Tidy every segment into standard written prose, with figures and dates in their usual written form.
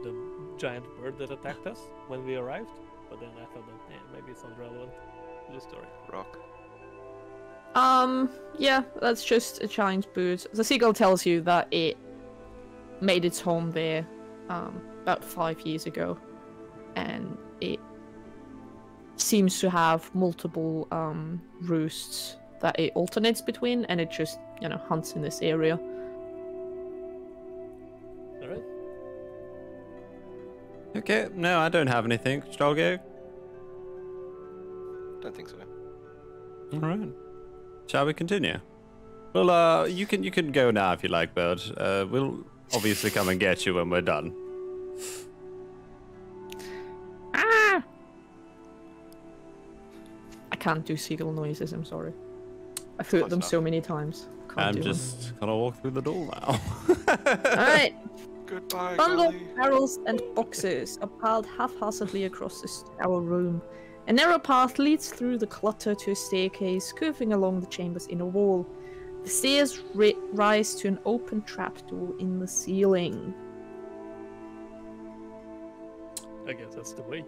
the giant bird that attacked us when we arrived. But then I thought that maybe it's not relevant to the story. Rock. Yeah, that's just a giant bird. The seagull tells you that it made its home there, about 5 years ago, and it seems to have multiple roosts that it alternates between, and it just, hunts in this area. All right. Okay, no, I don't have anything. Shall I go? Don't think so. All right. Shall we continue? Well, you can go now if you like, Bird. We'll obviously come and get you when we're done. Ah! I can't do seagull noises, I'm sorry. I've heard them so many times. I'm just gonna walk through the door now. Alright. Goodbye, Bundle of Golly. barrels and boxes are piled haphazardly across this our room. A narrow path leads through the clutter to a staircase curving along the chamber's inner wall. The stairs rise to an open trapdoor in the ceiling. I guess that's the way.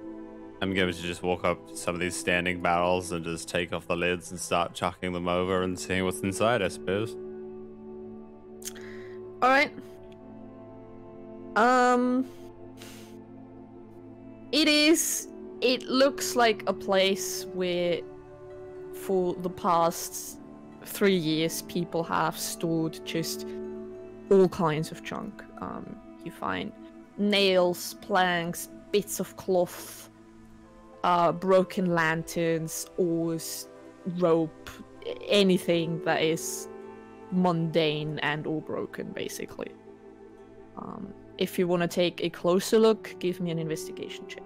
I'm going to just walk up to some of these standing barrels and just take off the lids and start chucking them over and seeing what's inside, I suppose. Alright. It looks like a place where for the past 3 years people have stored just all kinds of junk. You find nails, planks, bits of cloth, broken lanterns, oars, rope, anything that is mundane and all broken, basically. If you want to take a closer look, give me an investigation check.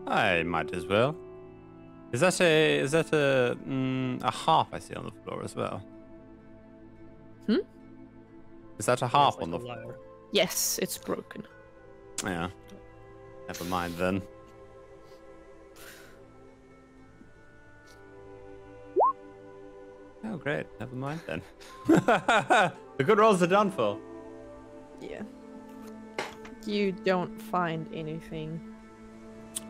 I might as well. Is that a harp I see on the floor as well? Hmm? Is that a harp on the floor? Lyre. Yes, it's broken. Yeah. Never mind then. Oh great, never mind then. The good rolls are done for. Yeah. You don't find anything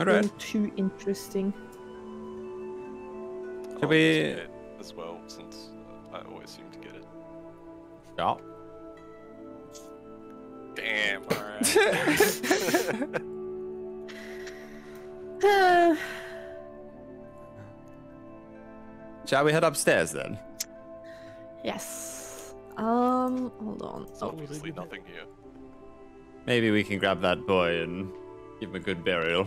Alright. too interesting. Should we- investigate as well, since I always seem to get it. Yeah. Damn. All right. Shall we head upstairs then? Yes. Hold on. There's obviously nothing here. Maybe we can grab that boy and give him a good burial.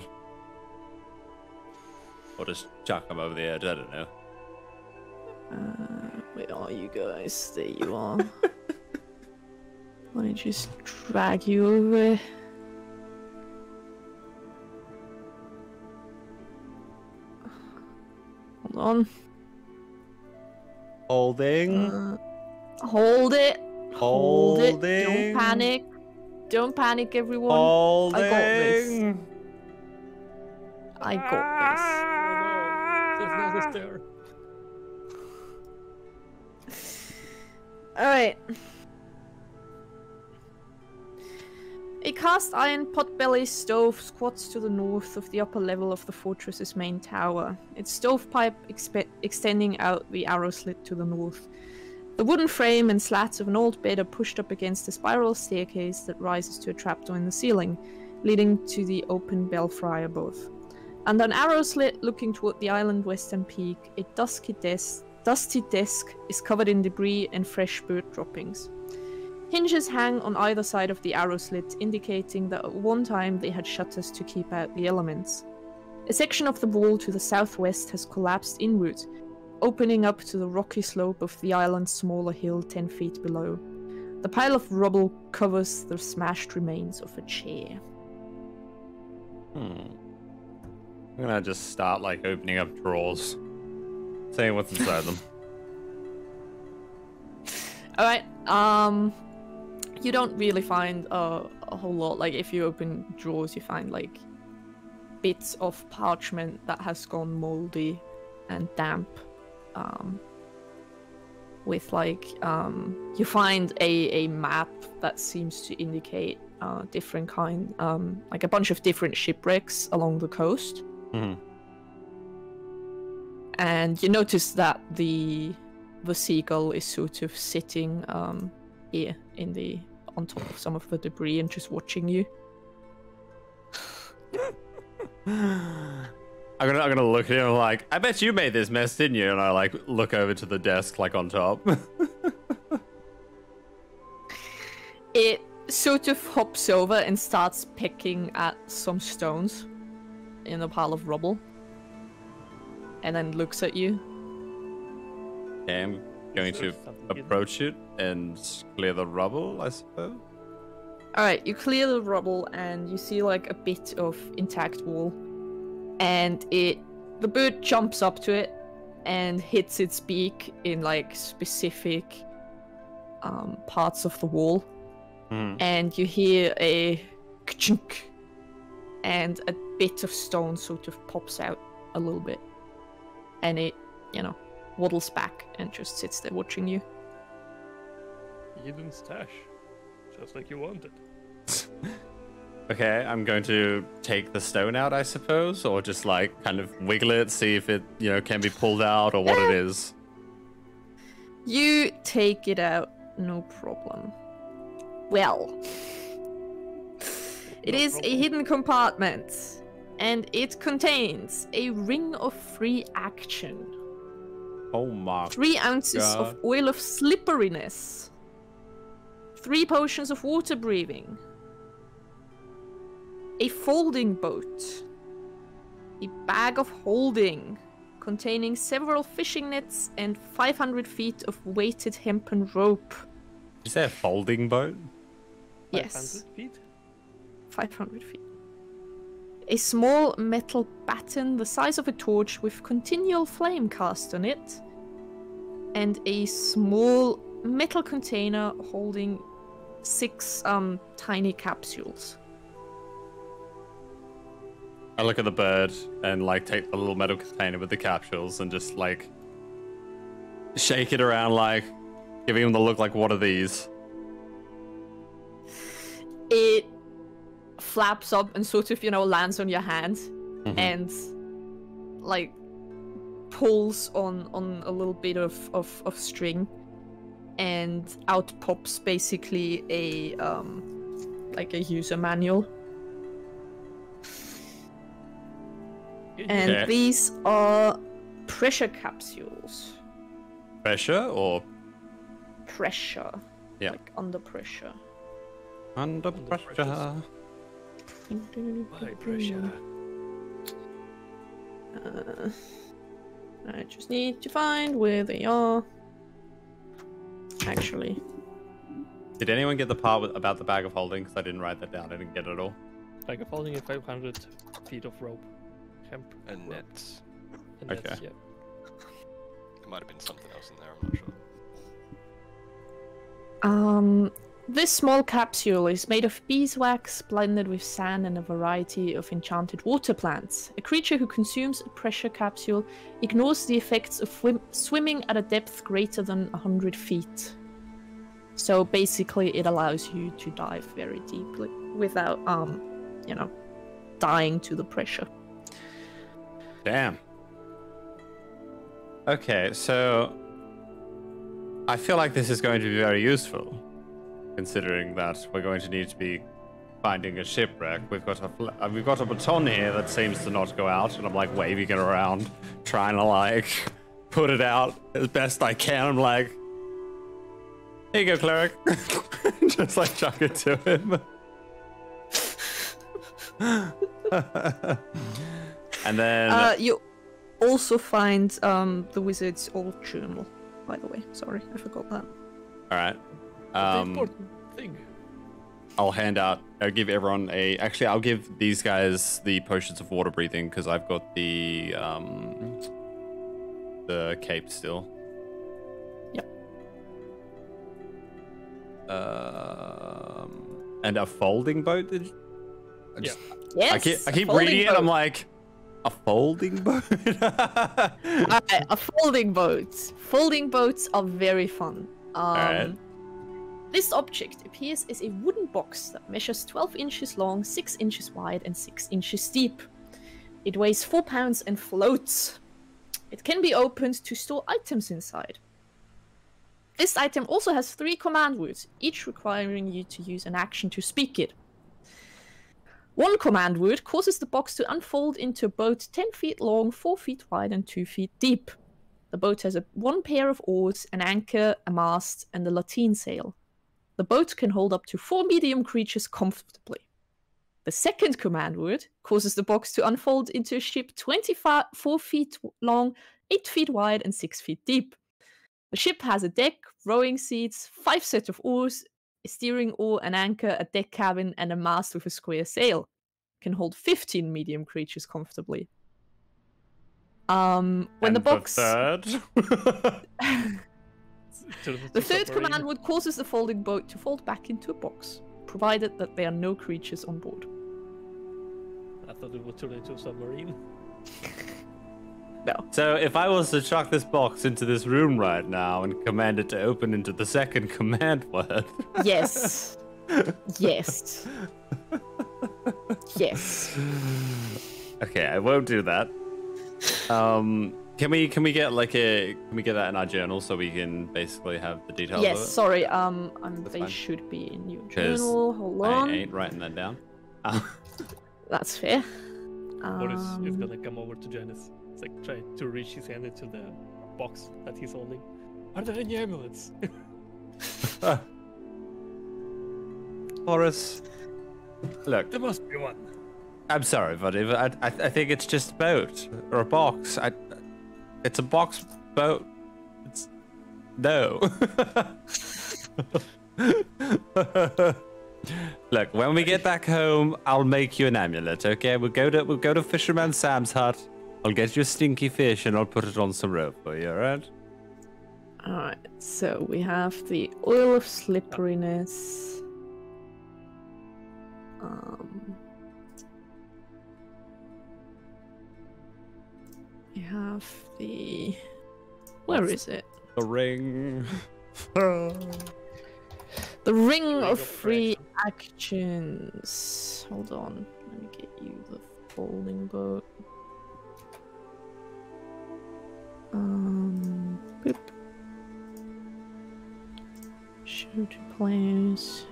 Or just chuck him over the edge, I don't know. Where are you guys? There you are. Let me just drag you over. Hold on. Holding. Hold it. Hold it. Holding. Don't panic. Don't panic, everyone. Holding. I got this. I got There's no stair. this. Alright. A cast iron pot-belly stove squats to the north of the upper level of the fortress's main tower, its stovepipe extending out the arrow slit to the north. The wooden frame and slats of an old bed are pushed up against a spiral staircase that rises to a trapdoor in the ceiling, leading to the open belfry above. Under an arrow slit looking toward the island western peak, a dusty desk is covered in debris and fresh bird droppings. Hinges hang on either side of the arrow slit, indicating that at one time they had shutters to keep out the elements. A section of the wall to the southwest has collapsed inward, opening up to the rocky slope of the island's smaller hill 10 feet below. The pile of rubble covers the smashed remains of a chair. I'm gonna just start like opening up drawers, saying what's inside them. Alright, you don't really find a whole lot. Like, if you open drawers, you find like bits of parchment that has gone moldy and damp. with like you find a map that seems to indicate different kind, like a bunch of different shipwrecks along the coast. Mhm. And you notice that the seagull is sort of sitting here on top of some of the debris and just watching you. I'm gonna look at him like, I bet you made this mess, didn't you? And I like look over to the desk like on top. It sort of hops over and starts picking at some stones in a pile of rubble. And then looks at you. Okay, I'm going to approach it and clear the rubble, I suppose. Alright, you clear the rubble and you see like a bit of intact wall. And the bird jumps up to it and hits its beak in like specific parts of the wall. And you hear a ka-chunk, and a bit of stone sort of pops out a little bit. And it, waddles back and just sits there watching you. Hidden stash. Just like you wanted. Okay, I'm going to take the stone out, I suppose, or just like kind of wiggle it, see if it, can be pulled out or what it is. You take it out, no problem. Well, it is a hidden compartment, and it contains a ring of free action. Oh my 3 ounces of oil of slipperiness. 3 potions of water breathing. A folding boat. A bag of holding containing several fishing nets and 500 feet of weighted hempen rope. Is that a folding boat? Yes. 500 feet? 500 feet. A small metal baton the size of a torch with continual flame cast on it. And a small metal container holding 6 tiny capsules. I look at the bird and like take the little metal container with the capsules and just like shake it around, like giving him the look like, what are these? It flaps up and sort of, lands on your hand and like pulls on a little bit of string, and out pops basically a like a user manual. And these are pressure capsules. Pressure or? Pressure. Yeah. Like under pressure. Under pressure. High pressure. I just need to find where they are. Actually. Did anyone get the part about the bag of holding? Because I didn't write that down. I didn't get it all. Like a folding in 500 feet of rope. Hemp And rope. nets. And that's, Okay. yeah. There might have been something else in there, I'm not sure. This small capsule is made of beeswax blended with sand and a variety of enchanted water plants. A creature who consumes a pressure capsule ignores the effects of swimming at a depth greater than 100 feet. So basically it allows you to dive very deeply without, dying to the pressure. Damn. Okay, so I feel like this is going to be very useful, considering that we're going to need to be finding a shipwreck. We've got a baton here that seems to not go out, and I'm like waving it around, trying to like put it out as best I can. I'm like, here you go, cleric. Just like chuck it to him. And then You also find the wizard's old journal, by the way. Sorry, I forgot that. all right. The important thing. I'll give everyone I'll give these guys the potions of water breathing because I've got the cape still. Yep. And a folding boat. Yeah. Yes. I keep a folding reading it. boat. I'm like, A folding boat? Alright, a folding boat. Folding boats are very fun. Alright. This object appears as a wooden box that measures 12 inches long, 6 inches wide, and 6 inches deep. It weighs 4 pounds and floats. It can be opened to store items inside. This item also has 3 command words, each requiring you to use an action to speak it. One command word causes the box to unfold into a boat 10 feet long, 4 feet wide, and 2 feet deep. The boat has one pair of oars, an anchor, a mast, and a lateen sail. The boat can hold up to 4 medium creatures comfortably. The second command word causes the box to unfold into a ship 24 feet long, 8 feet wide, and 6 feet deep. The ship has a deck, rowing seats, 5 sets of oars, a steering oar, an anchor, a deck cabin, and a mast with a square sail. It can hold 15 medium creatures comfortably. When And the box... The The third command word causes the folding boat to fold back into a box, provided that there are no creatures on board. I thought it would turn into a submarine. No. So if I was to chuck this box into this room right now and command it to open into the second command word. Yes. Yes. Yes. Okay, I won't do that. Can we get that in our journal so we can basically have the details Yes, of it? sorry, they fine. should be in your 'Cause journal. Hold on. I ain't writing that down. That's fair. Boris is gonna come over to Janice. It's like try to reach his hand into the box that he's holding. Are there any amulets? Horace, look, There must be one. I'm sorry, buddy, but I think it's just a boat or a box. It's a box boat. It's no. Look, when we get back home, I'll make you an amulet. Okay, we'll go to Fisherman Sam's hut. I'll get you a stinky fish and I'll put it on some rope for you. All right? Alright, so we have the oil of slipperiness. We have the... Where is it? The ring. The ring of of free actions. Hold on, let me get you the folding boat. Boop. Show to players.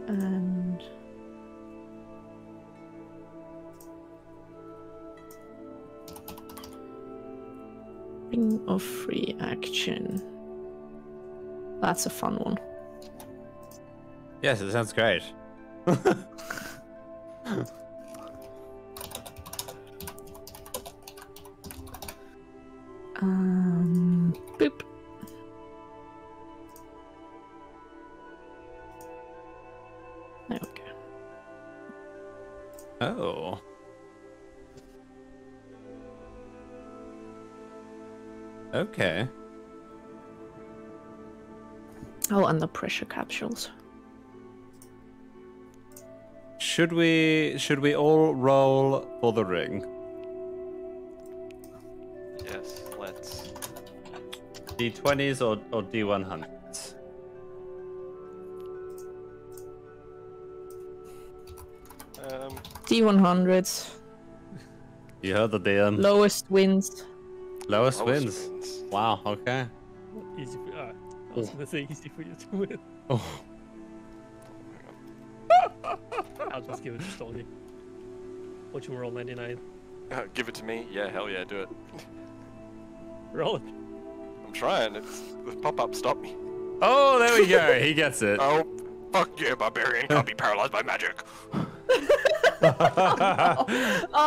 And ring of free action. That's a fun one. Yes, it sounds great. Boop. There we go. Oh. Okay. Oh, and the pressure capsules. Should we all roll for the ring? Yes, let's. D20s or D100s? D100s. You heard the DM. Lowest wins. Lowest wins. Wow, okay. Easy for I was gonna say easy for you to win. Oh. I'll just give it to Stolly. What you roll 99? Give it to me. Yeah, hell yeah, do it. Roll it. I'm trying. It's the pop-up stopped me. Oh, there we go. He gets it. Oh, fuck you, barbarian! Can't be paralyzed by magic.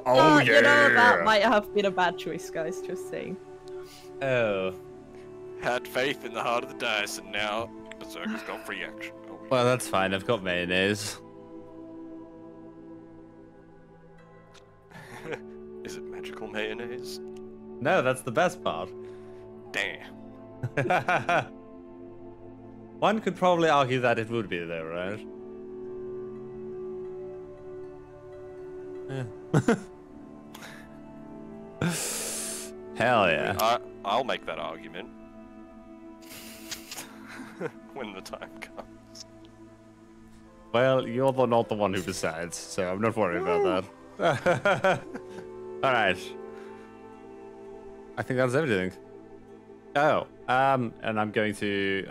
Oh, you know, that might have been a bad choice, guys, just saying. Oh. Had faith in the heart of the dice, and now Berserker's got free action. Oh, Well, that's fine. I've got mayonnaise. Is it magical mayonnaise? No, that's the best part. Damn. One could probably argue that it would be though, right? Hell yeah. I'll make that argument when the time comes. Well, you're not the one who decides, so I'm not worried about that. Alright. I think that's everything. Oh, and I'm going to,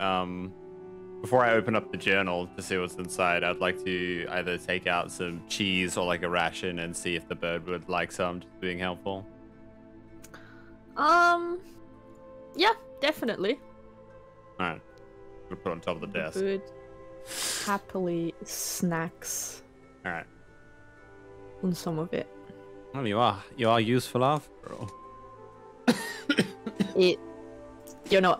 before I open up the journal to see what's inside, I'd like to either take out some cheese or like a ration and see if the bird would like some, just being helpful. Yeah, definitely. Alright. I'm gonna put it on top of the desk. Bird happily snacks Alright. on some of it. Well, you are useful after all. It,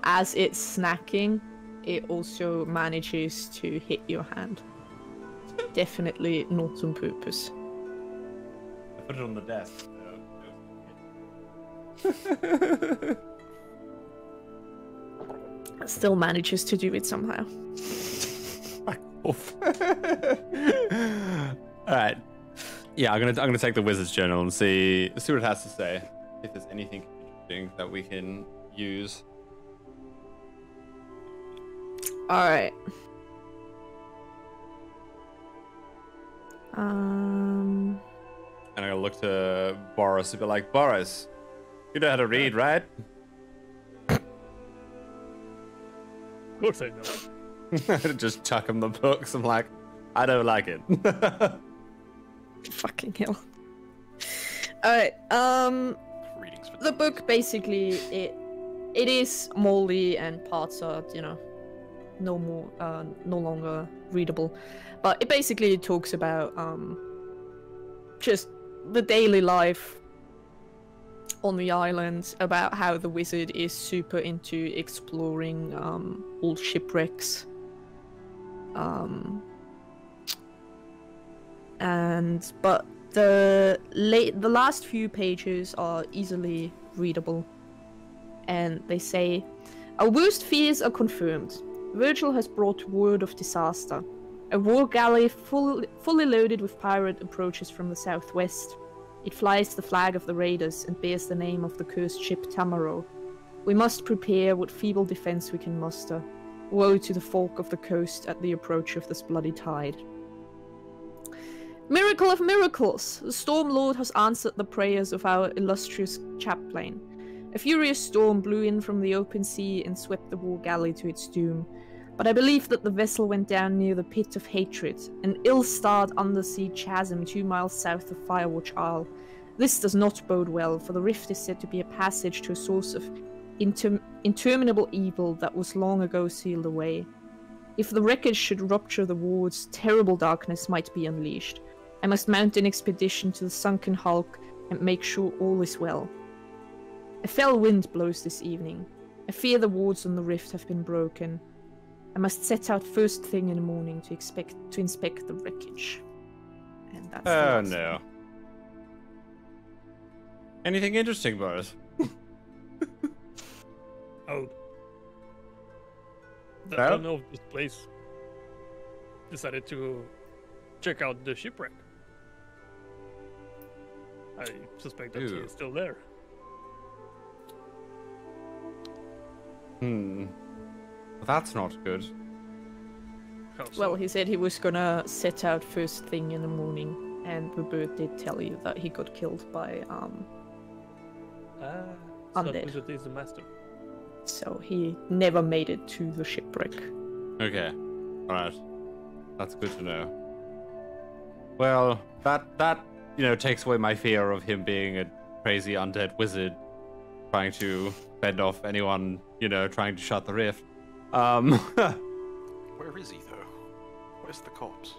as it's snacking, it also manages to hit your hand. Definitely not on purpose. I put it on the desk. Still manages to do it somehow. Fuck off. Alright. Yeah, I'm gonna take the wizard's journal and see what it has to say. If there's anything interesting that we can use. Alright. And I'm gonna look to Boris and be like, Boris, you know how to read, right? Of course I know. Just chuck him the books. I'm like, I don't like it. Fucking hell. Alright, Readings for the book basically, it is moldy and parts are, no longer readable. But it basically talks about just the daily life on the island, about how the wizard is super into exploring old shipwrecks. But the last few pages are easily readable, and they say, "Our worst fears are confirmed. Virgil has brought word of disaster. A war galley fully loaded with pirate approaches from the southwest. It flies the flag of the raiders and bears the name of the cursed ship Tamaro. We must prepare what feeble defense we can muster. Woe to the folk of the coast at the approach of this bloody tide. Miracle of miracles! The Storm Lord has answered the prayers of our illustrious chaplain. A furious storm blew in from the open sea and swept the war galley to its doom. But I believe that the vessel went down near the Pit of Hatred, an ill-starred undersea chasm 2 miles south of Firewatch Isle. This does not bode well, for the rift is said to be a passage to a source of interminable evil that was long ago sealed away. If the wreckage should rupture the wards, terrible darkness might be unleashed. I must mount an expedition to the sunken hulk and make sure all is well. A fell wind blows this evening. I fear the wards on the rift have been broken. I must set out first thing in the morning to inspect the wreckage." And that's Oh no. Anything interesting, Boris? Oh. No? I don't know if this place decided to check out the shipwreck. I suspect that he Ooh. is still there. Well, that's not good. How so? Well, he said he was gonna set out first thing in the morning, and the bird did tell you that he got killed by so undead. Wizard is the master. So he never made it to the shipwreck. Okay. Alright. That's good to know. Well, that takes away my fear of him being a crazy undead wizard trying to fend off anyone, trying to shut the rift. Where is he, though? Where's the corpse?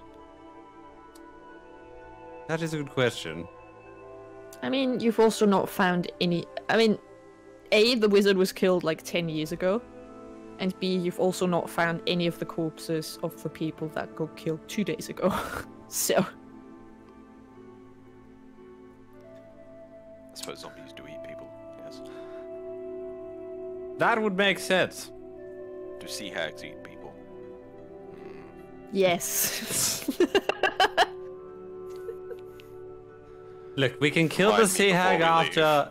That is a good question. I mean, you've also not found any... I mean, A, the wizard was killed like 10 years ago, and B, you've also not found any of the corpses of the people that got killed 2 days ago. So... I suppose zombies do eat people, yes. That would make sense. Do sea hags eat people? Yes. Look, we can kill Find the me sea before hag we after,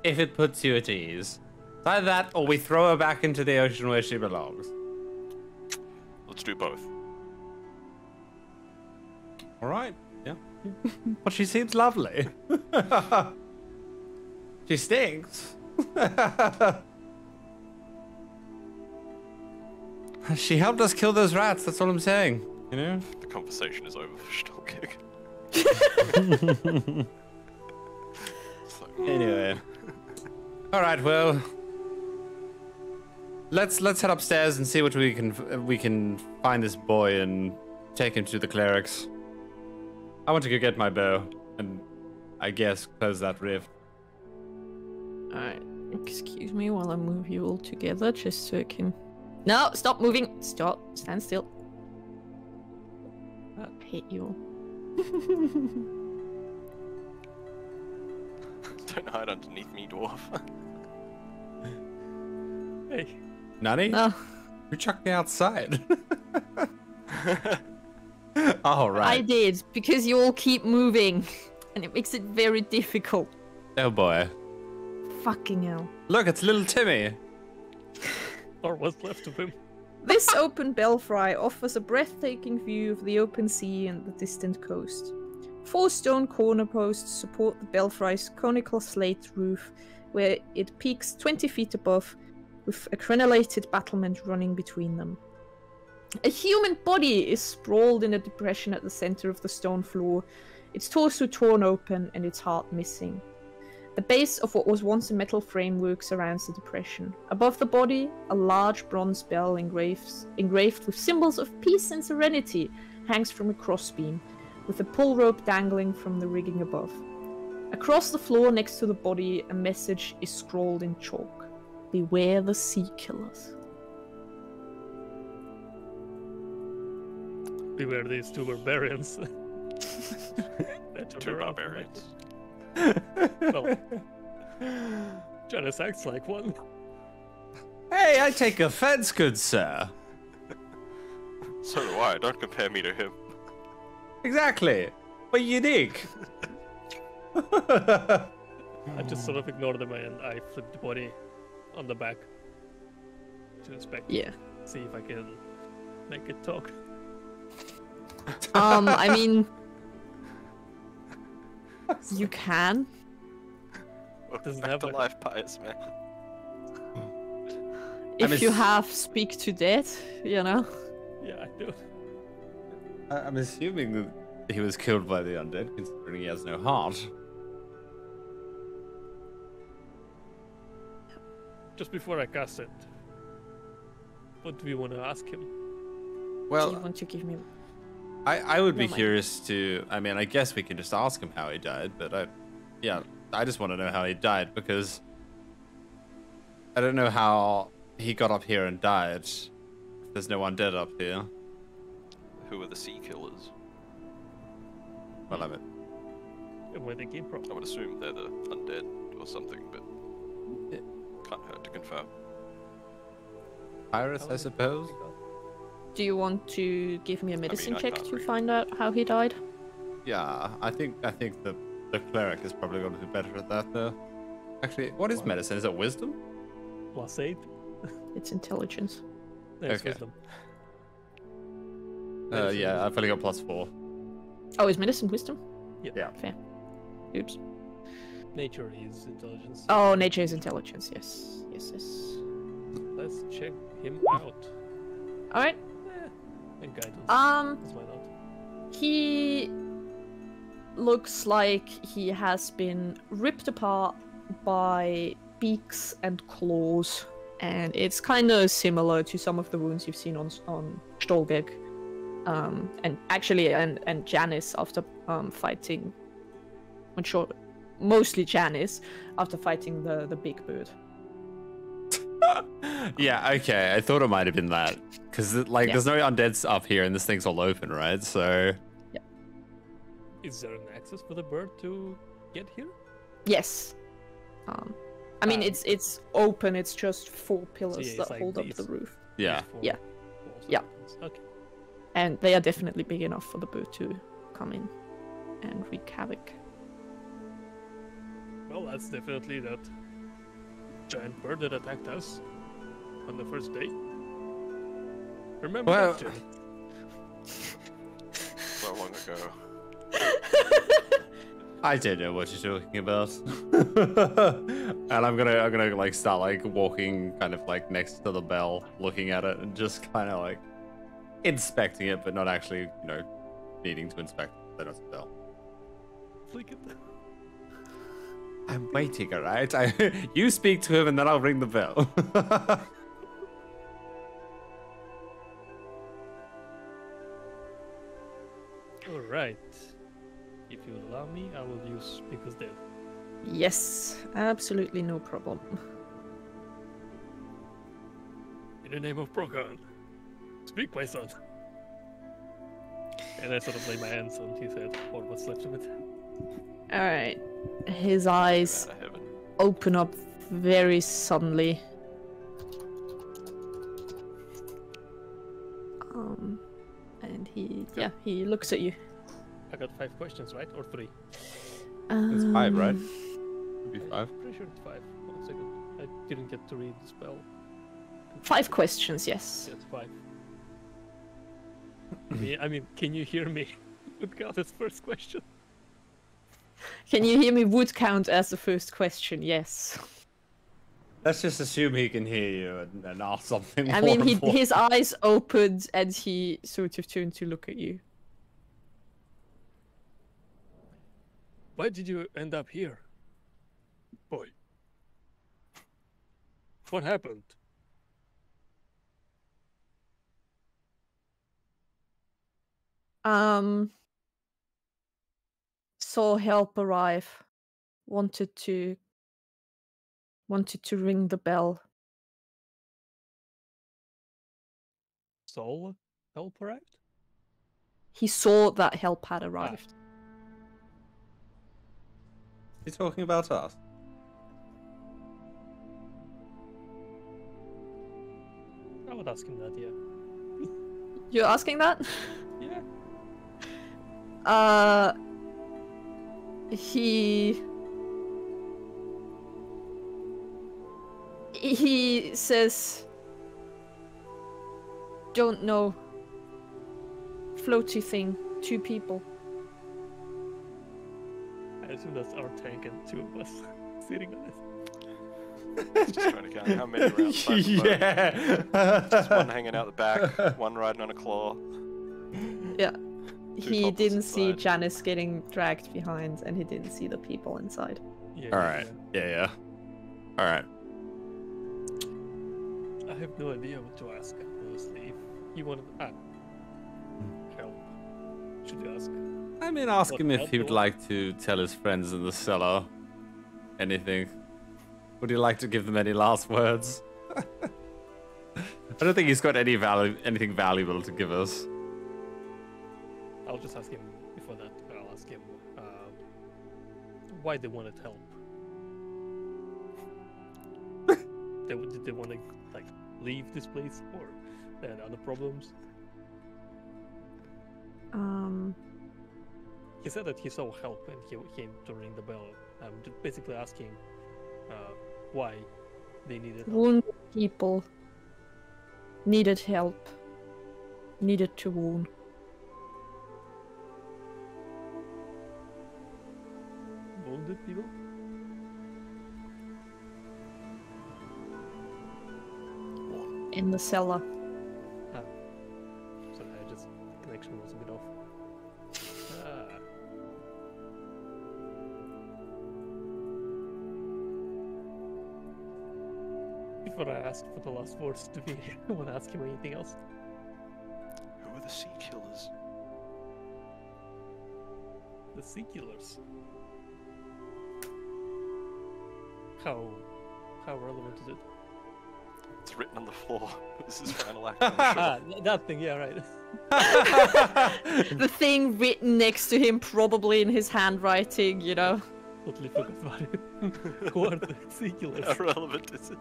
if it puts you at ease. It's either that, or we throw her back into the ocean where she belongs. Let's do both. All right. Yeah. But she seems lovely. She stinks. She helped us kill those rats. That's all I'm saying. You know. The conversation is over for Stolkig. Anyway. All right. Well. Let's head upstairs and see what we can find this boy and take him to the clerics. I want to go get my bow and I guess close that rift. Alright, excuse me while I move you all together just so I can... No, stop moving! Stop, stand still. I hate you all. Don't hide underneath me, dwarf. Hey. Nani? Oh, Who chucked me outside? Oh, right. I did, because you all keep moving. And it makes it very difficult. Oh boy. Fucking hell. Look, it's little Timmy. Or what's left of him. This open belfry offers a breathtaking view of the open sea and the distant coast. 4 stone corner posts support the belfry's conical slate roof, where it peaks 20 feet above, with a crenellated battlement running between them. A human body is sprawled in a depression at the center of the stone floor, its torso torn open and its heart missing. The base of what was once a metal framework surrounds the depression. Above the body, a large bronze bell engraved with symbols of peace and serenity hangs from a crossbeam, with a pull rope dangling from the rigging above. Across the floor next to the body, a message is scrawled in chalk. Beware the sea killers. Beware these 2 barbarians. Two barbarians. Well, Janice acts like one. Hey, I take offense, good sir. So do I. Don't compare me to him. Exactly. We're unique. I just sort of ignore them and I flip the body on the back to inspect. Yeah. See if I can make it talk. I mean... You can. Doesn't Back have to a- life, pious man. If you ass- have speak to dead, you know. Yeah, I do. I'm assuming that he was killed by the undead, considering he has no heart. Just before I cast it, what do we want to ask him? Do you Well, want to give me... I would be No, Mike. curious to. I mean, I guess we can just ask him how he died, but I just want to know how he died because I don't know how he got up here and died. There's no undead up here. Who are the sea killers? Well, I mean, And where they came from? I would assume they're the undead or something, but Yeah. can't hurt to confirm. pirates, I suppose. Do you want to give me a medicine I check can't to read. find out how he died? Yeah, I think the cleric is probably going to do better at that, though. Actually, what is Wow. medicine? Is it wisdom? +8. It's intelligence. There's Okay. wisdom. Yeah, I've only got +4. Oh, is medicine wisdom? Yeah. Fair. Oops. Nature is intelligence. Oh, nature is intelligence, yes. Yes, yes. Let's check him out. Alright. And guidance. That's why not. He looks like he has been ripped apart by beaks and claws, and it's kind of similar to some of the wounds you've seen on Stolberg, and actually and Janice after fighting. I'm sure, mostly Janice after fighting the big bird. Yeah, okay. I thought it might have been that because like Yeah. there's no undeads up here and this thing's all open, right? So Is there an access for the bird to get here? Yes. I mean, Ah. it's open. It's just 4 pillars yeah, it's that like hold up these. the roof, yeah. Before Yeah. walls Yeah. opens. Okay. and they are definitely big enough for the bird to come in and wreak havoc. Well, that's definitely that giant bird that attacked us on the first day. Remember Well- that, Jenny? So long ago. I don't know what you're talking about. And I'm gonna like start like walking kind of like next to the bell, looking at it and just kind of like inspecting it, but not actually, you know, needing to inspect it. Then it's a bell. Flick it. I'm waiting, alright? You speak to him and then I'll ring the bell. Alright. If you allow me, I will use Speak as Dead. Yes, absolutely no problem. In the name of Procon, speak, my son. And I sort of lay my hands on his head, or what's left of it. Alright. His eyes Out of heaven. open up very suddenly. And he looks at you. I got 5 questions, right? Or 3? It's 5, right? Um, Could be 5. Pretty sure it's 5. 1 second. I didn't get to read the spell. 5 questions, yes. Yes, 5. I mean, can you hear me? Would count as first question. Can you hear me would count as the first question? Yes. Let's just assume he can hear you and ask something I more mean, important. his eyes opened and he sort of turned to look at you. Why did you end up here? Boy. What happened? Saw help arrive. Wanted to ring the bell. Soul help arrived? He saw that help had arrived. He's talking about us. I would ask him that, yeah. You're asking that? Yeah. He says, don't know. Floaty thing, 2 people. I assume that's our tank and 2 of us sitting on it. Just trying to count how many around the side of the boat. Yeah. Just one hanging out the back, one riding on a claw. Yeah. Two He topless didn't see inside. Janice getting dragged behind, and he didn't see the people inside. Yeah, Alright. Yeah. Alright. I have no idea what to ask, honestly. If you wanted help, should you ask? I mean, ask What him if help he do would I- like to tell his friends in the cellar anything. Would he like to give them any last words? I don't think he's got anything valuable to give us. I'll just ask him before that. I'll ask him why they wanted help. Did they want to like leave this place, or they had other problems? He said that he saw help and he came to ring the bell. I'm just basically asking why they needed help. Wounded people needed help. Needed to wound. Wounded people? In the cellar. Sorry, I just connection was a bit off. Before I ask for the last words, do we want to ask him anything else? Who are the sea killers? The sea killers. How relevant is it? It's written on the floor. This is final act. I'm sure. That thing, yeah, right. The thing written next to him, probably in his handwriting, you know. Totally forgot about it. Who are the sea killers? How relevant is it?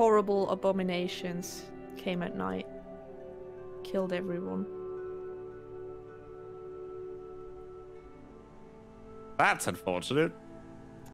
horrible abominations came at night, killed everyone. That's unfortunate.